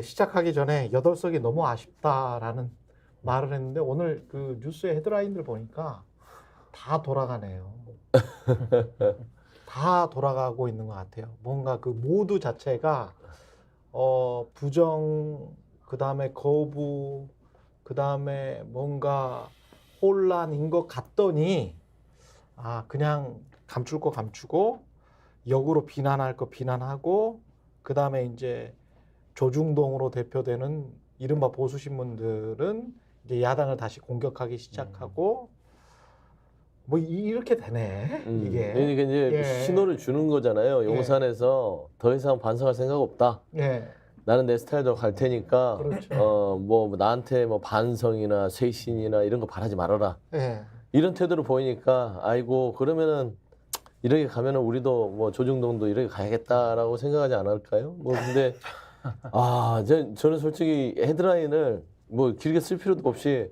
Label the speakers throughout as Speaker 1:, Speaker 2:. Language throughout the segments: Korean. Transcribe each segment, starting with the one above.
Speaker 1: 시작하기 전에 8석이 너무 아쉽다라는 말을 했는데 오늘 그 뉴스의 헤드라인들 보니까 다 돌아가네요. 다 돌아가고 있는 것 같아요. 뭔가 그 모두 자체가 부정, 그 다음에 거부, 그 다음에 뭔가 혼란인 것 같더니 그냥 감출 거 감추고 역으로 비난할 거 비난하고 그 다음에 이제 조중동으로 대표되는 이른바 보수신문들은 이제 야당을 다시 공격하기 시작하고 뭐 이렇게 되네 이게.
Speaker 2: 그러니까 이제 신호를 주는 거잖아요. 용산에서 더 이상 반성할 생각 없다. 나는 내 스타일대로 갈 테니까
Speaker 1: 그렇죠.
Speaker 2: 뭐 나한테 뭐 반성이나 쇄신이나 이런 거 바라지 말아라. 이런 태도를 보이니까 아이고 그러면은 이렇게 가면은 우리도 뭐 조중동도 이렇게 가야겠다라고 생각하지 않을까요? 뭐 근데 저는 솔직히 헤드라인을 뭐 길게 쓸 필요도 없이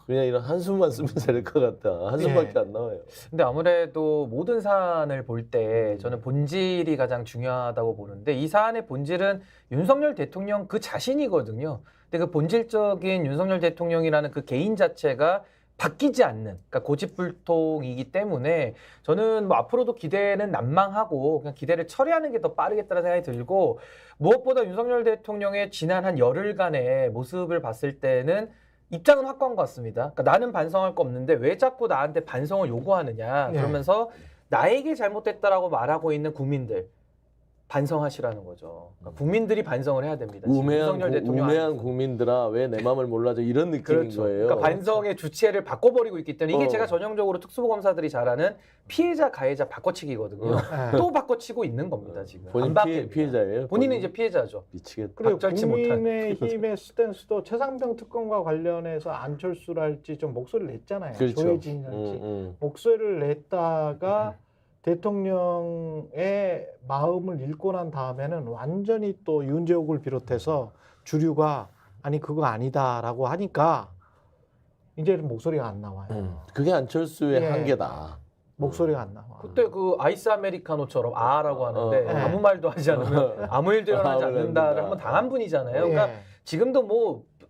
Speaker 2: 그냥 이런 한숨만 쓰면서 될 것 같다. 한숨밖에 안 나와요.
Speaker 3: 근데 아무래도 모든 사안을 볼 때 저는 본질이 가장 중요하다고 보는데 이 사안의 본질은 윤석열 대통령 그 자신이거든요. 근데 그 본질적인 윤석열 대통령이라는 그 개인 자체가 바뀌지 않는, 그러니까 고집불통이기 때문에 저는 뭐 앞으로도 기대는 난망하고 그냥 기대를 처리하는 게 더 빠르겠다는 생각이 들고 무엇보다 윤석열 대통령의 지난 한 열흘간의 모습을 봤을 때는 입장은 확고한 것 같습니다. 그러니까 나는 반성할 거 없는데 왜 자꾸 나한테 반성을 요구하느냐 그러면서 나에게 잘못됐다라고 말하고 있는 국민들 반성하시라는 거죠. 그러니까 국민들이 반성을 해야 됩니다.
Speaker 2: 우매한 국민들아 왜 내 마음을 몰라줘 이런 느낌인 거예요.
Speaker 3: 그러니까 반성의 주체를 바꿔버리고 있기 때문에 이게 제가 전형적으로 특수부검사들이 잘하는 피해자 가해자 바꿔치기거든요. 또 바꿔치고 있는 겁니다 지금.
Speaker 2: 본인 피해자예요?
Speaker 3: 본인은 이제 피해자죠.
Speaker 2: 미치겠다.
Speaker 1: 그리고 국민의힘의 스탠스도 최상병 특검과 관련해서 안철수랄지 좀 목소리를 냈잖아요.
Speaker 2: 그렇죠.
Speaker 1: 조혜진이랄지 목소리를 냈다가 대통령의 마음을 읽고 난 다음에는 완전히 또 윤재옥을 비롯해서 주류가 아니 그거 아니다라고 하니까 이제는 목소리가 안 나와요.
Speaker 2: 그게 안철수의 한계다.
Speaker 1: 목소리가 안 나와.
Speaker 3: 그때 그 아이스 아메리카노처럼 라고 하는데 아무 말도 하지 않으면 아무 일도 일어나지 않는다를 한번 당한 분이잖아요. 그러니까 지금도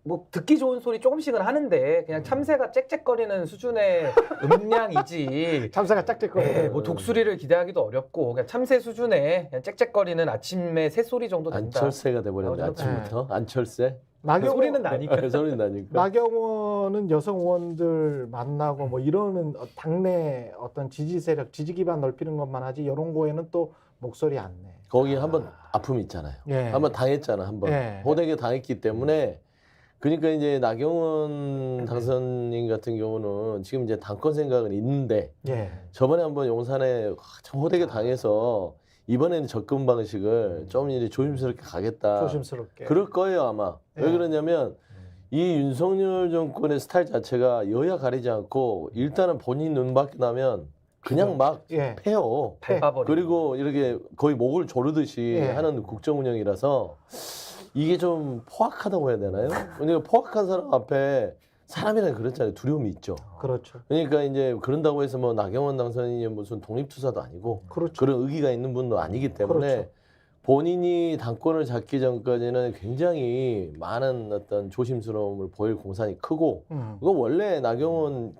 Speaker 3: 뭐 듣기 좋은 소리 조금씩은 하는데 그냥 참새가 짹짹거리는 수준의 음량이지.
Speaker 1: 참새가 짹짹거리는.
Speaker 3: 뭐 독수리를 기대하기도 어렵고 그냥 참새 수준의 그냥 짹짹거리는 아침의 새소리 정도 된다.
Speaker 2: 안철새가 돼버렸네 아침부터. 안철새?
Speaker 3: 소리는 나니까.
Speaker 2: 소리는 나니까.
Speaker 1: 나경원은 여성 의원들 만나고 뭐 이러는 당내 어떤 지지 세력, 지지 기반 넓히는 것만 하지 이런 거에는 또 목소리 안 내.
Speaker 2: 거기 한번 아픔이 있잖아요. 한번 당했잖아 한번. 호되게 당했기 때문에. 그러니까 이제 나경원 당선인 같은 경우는 지금 이제 당권 생각은 있는데 저번에 한번 용산에 참 호되게 당해서 이번에는 접근 방식을 좀 이제 조심스럽게 가겠다.
Speaker 1: 조심스럽게.
Speaker 2: 그럴 거예요 아마. 왜 그러냐면 이 윤석열 정권의 스타일 자체가 여야 가리지 않고 일단은 본인 눈 밖에 나면 그냥 막 패요. 그리고 이렇게 거의 목을 조르듯이 하는 국정 운영이라서 이게 좀 포악하다고 해야 되나요? 그러니까 포악한 사람 앞에 사람이라는 그렇잖아요. 두려움이 있죠.
Speaker 1: 그렇죠.
Speaker 2: 그러니까 이제 그런다고 해서 뭐 나경원 당선인이 무슨 독립투사도 아니고 그런 의기가 있는 분도 아니기 때문에 본인이 당권을 잡기 전까지는 굉장히 많은 어떤 조심스러움을 보일 공산이 크고 그거 원래 나경원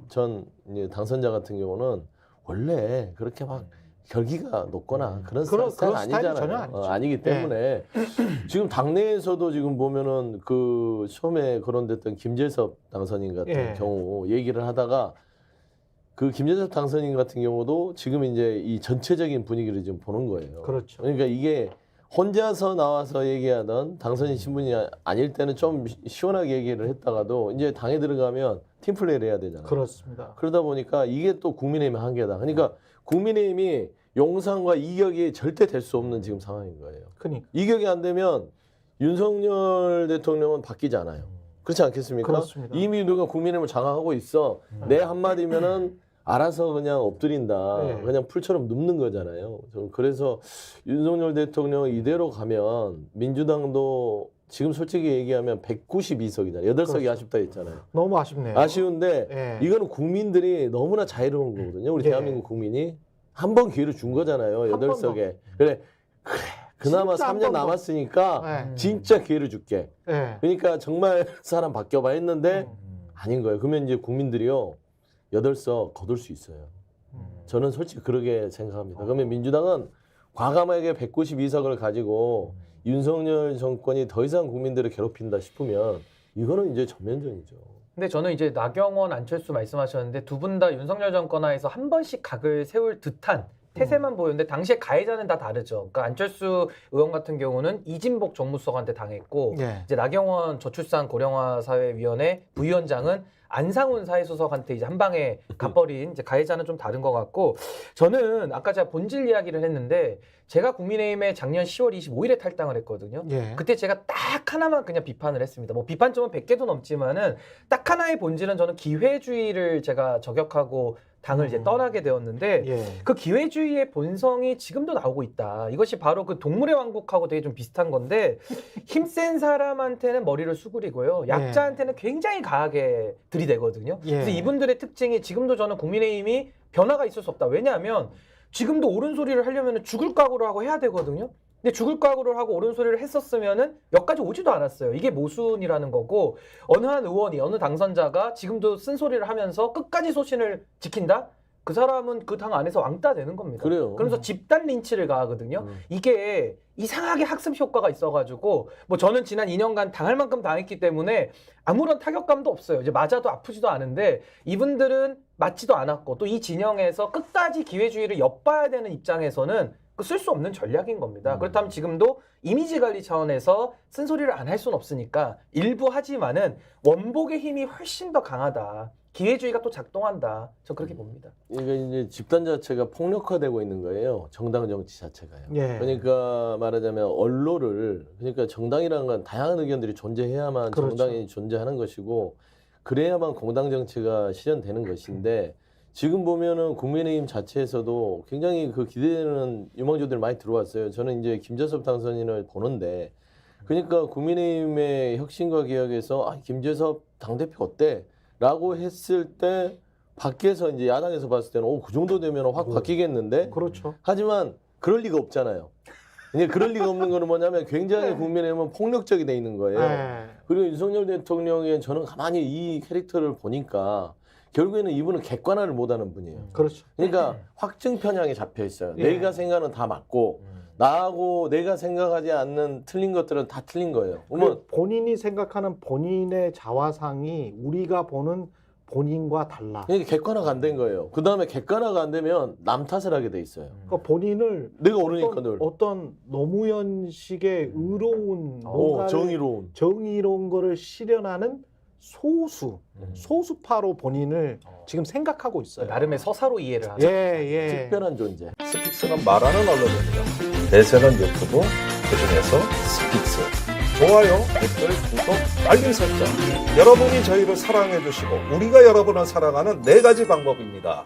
Speaker 2: 전 당선자 같은 경우는 원래 그렇게 막 결기가 높거나 그런 스타일 아니잖아요.
Speaker 1: 전혀 아니죠.
Speaker 2: 아니기 때문에 지금 당내에서도 지금 보면은 그 처음에 거론됐던 김재섭 당선인 같은 경우 얘기를 하다가 그 김재섭 당선인 같은 경우도 지금 이제 이 전체적인 분위기를 지금 보는 거예요.
Speaker 1: 그렇죠.
Speaker 2: 그러니까 이게 혼자서 나와서 얘기하던 당선인 신분이 아닐 때는 좀 시원하게 얘기를 했다가도 이제 당에 들어가면 팀플레이를 해야 되잖아요.
Speaker 1: 그렇습니다.
Speaker 2: 그러다 보니까 이게 또 국민의힘의 한계다. 그러니까 국민의힘이 용산과 이격이 절대 될 수 없는 지금 상황인 거예요.
Speaker 1: 그러니까.
Speaker 2: 이격이 안 되면 윤석열 대통령은 바뀌지 않아요. 그렇지 않겠습니까?
Speaker 1: 그렇습니다.
Speaker 2: 이미 누가 국민의힘을 장악하고 있어. 내 한마디면은 알아서 그냥 엎드린다. 그냥 풀처럼 눕는 거잖아요. 그래서 윤석열 대통령 이대로 가면 민주당도 지금 솔직히 얘기하면 192석이잖아요. 8석이 아쉽다 했잖아요.
Speaker 1: 너무 아쉽네요.
Speaker 2: 아쉬운데 이거는 국민들이 너무나 자유로운 거거든요. 우리 대한민국 국민이 한 번 기회를 준 거잖아요. 8석에. 그래 그나마
Speaker 1: 진짜 한
Speaker 2: 3년
Speaker 1: 번 더.
Speaker 2: 남았으니까
Speaker 1: 네.
Speaker 2: 진짜 기회를 줄게.
Speaker 1: 예.
Speaker 2: 그러니까 정말 사람 바뀌어봐 했는데 아닌 거예요. 그러면 이제 국민들이요 8석 거둘 수 있어요. 저는 솔직히 그렇게 생각합니다. 그러면 민주당은 과감하게 192석을 가지고 윤석열 정권이 더 이상 국민들을 괴롭힌다 싶으면 이거는 이제 전면전이죠.
Speaker 3: 근데 저는 이제 나경원, 안철수 말씀하셨는데 두 분 다 윤석열 정권 하에서 한 번씩 각을 세울 듯한 태세만 보였는데 당시에 가해자는 다 다르죠. 그러니까 안철수 의원 같은 경우는 이진복 정무수석한테 당했고
Speaker 1: 예.
Speaker 3: 이제 나경원 저출산 고령화 사회위원회 부위원장은 안상훈 사회수석한테 이제 한 방에 가버린 이제 가해자는 좀 다른 것 같고 저는 아까 제가 본질 이야기를 했는데 제가 국민의힘에 작년 10월 25일에 탈당을 했거든요.
Speaker 1: 예.
Speaker 3: 그때 제가 딱 하나만 그냥 비판을 했습니다. 뭐 비판점은 100개도 넘지만은 딱 하나의 본질은 저는 기회주의를 제가 저격하고 당을 이제 떠나게 되었는데
Speaker 1: 예.
Speaker 3: 그 기회주의의 본성이 지금도 나오고 있다. 이것이 바로 그 동물의 왕국하고 되게 좀 비슷한 건데 힘센 사람한테는 머리를 수그리고요. 약자한테는 굉장히 강하게 들이대거든요.
Speaker 1: 예.
Speaker 3: 그래서 이분들의 특징이 지금도 저는 국민의힘이 변화가 있을 수 없다. 왜냐하면 지금도 옳은 소리를 하려면 죽을 각오를 하고 해야 되거든요. 근데 죽을 각오를 하고 옳은 소리를 했었으면은 여기까지 오지도 않았어요. 이게 모순이라는 거고 어느 한 의원이 어느 당선자가 지금도 쓴소리를 하면서 끝까지 소신을 지킨다? 그 사람은 그 당 안에서 왕따 되는 겁니다.
Speaker 2: 그래요.
Speaker 3: 그러면서 집단 린치를 가하거든요. 이게 이상하게 학습 효과가 있어가지고 뭐 저는 지난 2년간 당할 만큼 당했기 때문에 아무런 타격감도 없어요. 이제 맞아도 아프지도 않은데 이분들은 맞지도 않았고 또 이 진영에서 끝까지 기회주의를 엿봐야 되는 입장에서는 그 쓸 수 없는 전략인 겁니다. 그렇다면 지금도 이미지 관리 차원에서 쓴소리를 안 할 수는 없으니까 일부 하지만은 원복의 힘이 훨씬 더 강하다. 기회주의가 또 작동한다. 저 그렇게 봅니다.
Speaker 2: 이게 이제 집단 자체가 폭력화되고 있는 거예요. 정당 정치 자체가요.
Speaker 1: 예.
Speaker 2: 그러니까 말하자면 언론을 그러니까 정당이라는 건 다양한 의견들이 존재해야만
Speaker 1: 그렇죠.
Speaker 2: 정당이 존재하는 것이고 그래야만 공당 정치가 실현되는 것인데 지금 보면은 국민의힘 자체에서도 굉장히 그 기대되는 유망주들 많이 들어왔어요. 저는 이제 김재섭 당선인을 보는데 그러니까 국민의힘의 혁신과 개혁에서 김재섭 당대표 어때? 라고 했을 때 밖에서 이제 야당에서 봤을 때는 그 정도 되면 확 바뀌겠는데
Speaker 1: 그렇죠.
Speaker 2: 하지만 그럴 리가 없잖아요. 근데 그럴 리가 없는 거는 뭐냐면 굉장히 국민의힘은 폭력적이 돼 있는 거예요.
Speaker 1: 예.
Speaker 2: 그리고 윤석열 대통령의 저는 가만히 이 캐릭터를 보니까 결국에는 이분은 객관화를 못하는 분이에요.
Speaker 1: 그렇죠.
Speaker 2: 그러니까 확증 편향에 잡혀 있어요.
Speaker 1: 예.
Speaker 2: 내가 생각하는 다 맞고 나하고 내가 생각하지 않는 틀린 것들은 다 틀린 거예요. 그러면
Speaker 1: 그 본인이 생각하는 본인의 자화상이 우리가 보는 본인과 달라.
Speaker 2: 이게 객관화가 안 된 거예요. 그 다음에 객관화가 안 되면 남 탓을 하게 돼 있어요.
Speaker 1: 그러니까 본인을
Speaker 2: 내가 오르니까 늘.
Speaker 1: 어떤 노무현식의 의로운 뭔가를
Speaker 2: 정의로운.
Speaker 1: 정의로운 거를 실현하는 소수파로 본인을 지금 생각하고 있어요.
Speaker 3: 나름의 서사로 이해를 하죠.
Speaker 1: 예.
Speaker 2: 특별한 존재.
Speaker 4: 스픽스는 말하는 언론입니다. 대세는 유튜브, 그중에서 스픽스. 좋아요, 댓글, 구독, 알림 설정. 여러분이 저희를 사랑해 주시고 우리가 여러분을 사랑하는 4가지 방법입니다.